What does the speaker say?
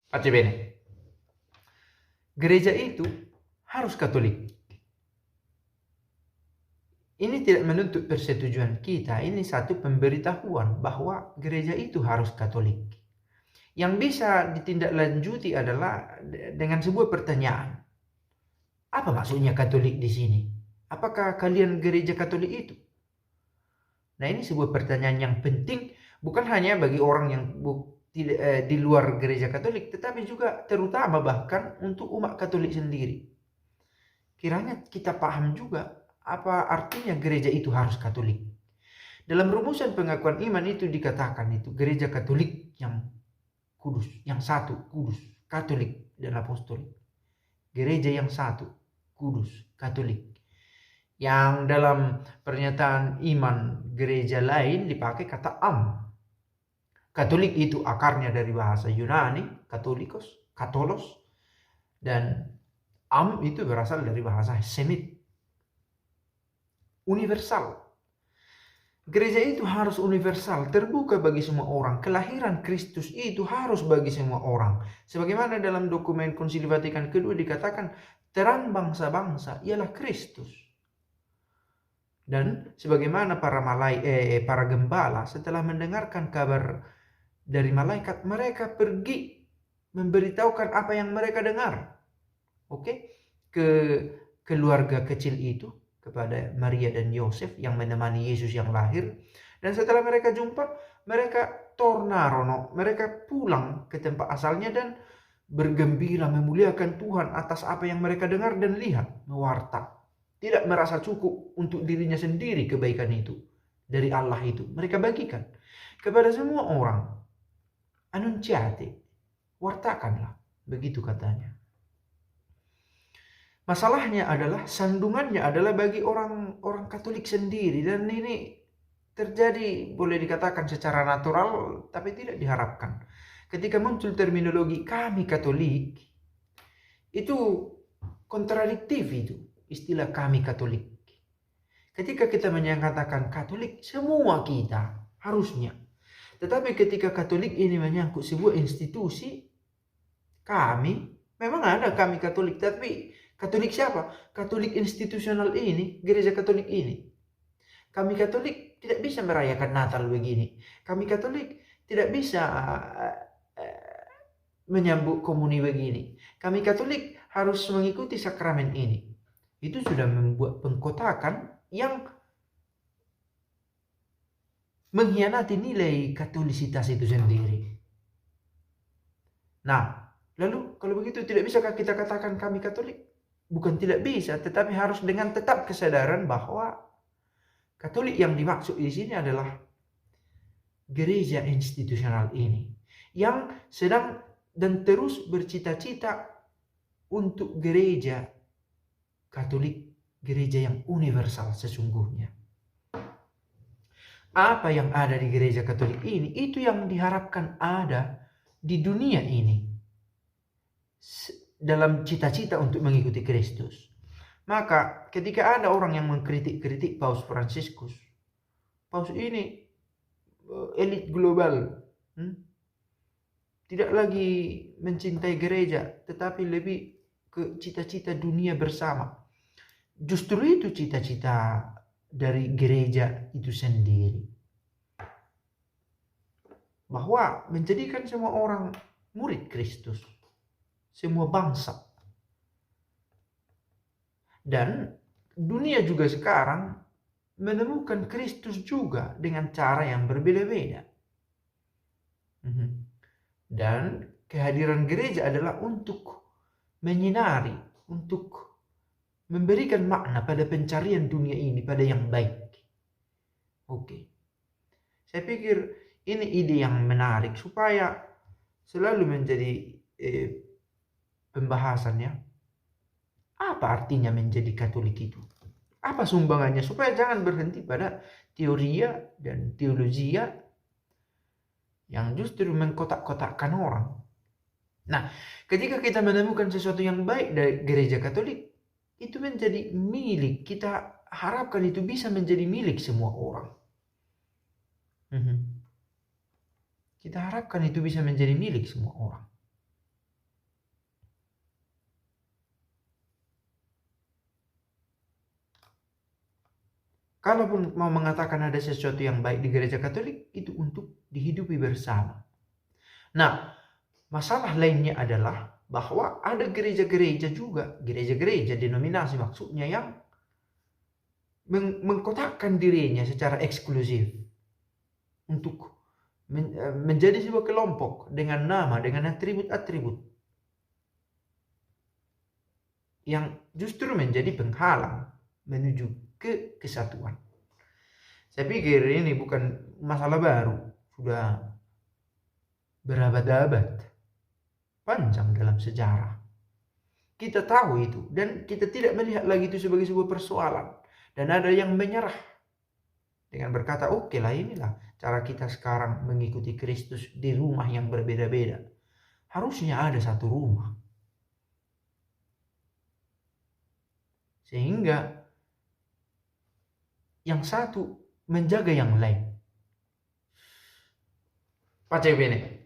Pace bene. Gereja itu harus Katolik. Ini tidak menuntut persetujuan kita, ini satu pemberitahuan bahwa gereja itu harus Katolik. Yang bisa ditindaklanjuti adalah dengan sebuah pertanyaan. Apa maksudnya Katolik di sini? Apakah kalian gereja Katolik itu? Nah, ini sebuah pertanyaan yang penting, bukan hanya bagi orang yang di luar gereja Katolik, tetapi juga terutama bahkan untuk umat Katolik sendiri. Kiranya kita paham juga apa artinya gereja itu harus Katolik. Dalam rumusan pengakuan iman itu dikatakan itu gereja Katolik yang kudus, yang satu, kudus, Katolik dan apostolik. Gereja yang satu, kudus, Katolik. Yang dalam pernyataan iman gereja lain dipakai kata am. Katolik itu akarnya dari bahasa Yunani, katolikos, katolos, dan am itu berasal dari bahasa Semit. Universal. Gereja itu harus universal, terbuka bagi semua orang. Kelahiran Kristus itu harus bagi semua orang. Sebagaimana dalam dokumen Konsili Vatikan kedua dikatakan, terang bangsa-bangsa ialah Kristus. Dan sebagaimana para gembala setelah mendengarkan kabar dari malaikat, mereka pergi memberitahukan apa yang mereka dengar. Ke keluarga kecil itu, kepada Maria dan Yosef yang menemani Yesus yang lahir. Dan setelah mereka jumpa, mereka tornarono, mereka pulang ke tempat asalnya dan bergembira memuliakan Tuhan atas apa yang mereka dengar dan lihat, mewarta. Tidak merasa cukup untuk dirinya sendiri kebaikan itu dari Allah itu. Mereka bagikan kepada semua orang. Annunciate, wartakanlah, begitu katanya. Masalahnya adalah, sandungannya adalah bagi orang Katolik sendiri, dan ini terjadi boleh dikatakan secara natural tapi tidak diharapkan. Ketika muncul terminologi kami Katolik, itu kontradiktif itu istilah kami Katolik. Ketika kita menyatakan Katolik, semua kita harusnya. Tetapi ketika Katolik ini menyangkut sebuah institusi, kami, memang ada kami Katolik, tapi Katolik siapa? Katolik institusional ini, gereja Katolik ini. Kami Katolik tidak bisa merayakan Natal begini. Kami Katolik tidak bisa menyambut komuni begini. Kami Katolik harus mengikuti sakramen ini. Itu sudah membuat pengkotakan yang mengkhianati nilai katolisitas itu sendiri. Nah, lalu kalau begitu tidak bisakah kita katakan kami Katolik? Bukan tidak bisa, tetapi harus dengan tetap kesadaran bahwa Katolik yang dimaksud di sini adalah gereja institusional ini yang sedang dan terus bercita-cita untuk gereja Katolik, gereja yang universal sesungguhnya. Apa yang ada di gereja Katolik ini, itu yang diharapkan ada di dunia ini dalam cita-cita untuk mengikuti Kristus. Maka ketika ada orang yang mengkritik Paus Fransiskus, Paus ini elit global, tidak lagi mencintai gereja, tetapi lebih ke cita-cita dunia bersama. Justru itu cita-cita dari gereja itu sendiri, bahwa menjadikan semua orang murid Kristus, semua bangsa. Dan dunia juga sekarang menemukan Kristus juga dengan cara yang berbeda-beda. Dan kehadiran gereja adalah untuk menyinari, untuk memberikan makna pada pencarian dunia ini, pada yang baik. Saya pikir ini ide yang menarik supaya selalu menjadi pembahasannya. Apa artinya menjadi Katolik itu? Apa sumbangannya? Supaya jangan berhenti pada teoria dan teologia yang justru mengkotak-kotakkan orang. Nah, ketika kita menemukan sesuatu yang baik dari gereja Katolik, itu menjadi milik. Kita harapkan itu bisa menjadi milik semua orang. Kita harapkan itu bisa menjadi milik semua orang. kalaupun mau mengatakan ada sesuatu yang baik di gereja Katolik, itu untuk dihidupi bersama. Nah, masalah lainnya adalah bahwa ada gereja-gereja juga, gereja-gereja denominasi maksudnya, yang mengkotakkan dirinya secara eksklusif untuk menjadi sebuah kelompok dengan nama, dengan atribut-atribut yang justru menjadi penghalang menuju ke kesatuan. Saya pikir ini bukan masalah baru, sudah berabad-abad panjang dalam sejarah. Kita tahu itu, dan kita tidak melihat lagi itu sebagai sebuah persoalan. Dan ada yang menyerah dengan berkata, oke lah, inilah cara kita sekarang mengikuti Kristus di rumah yang berbeda-beda. Harusnya ada satu rumah. Sehingga yang satu menjaga yang lain. Pace bene.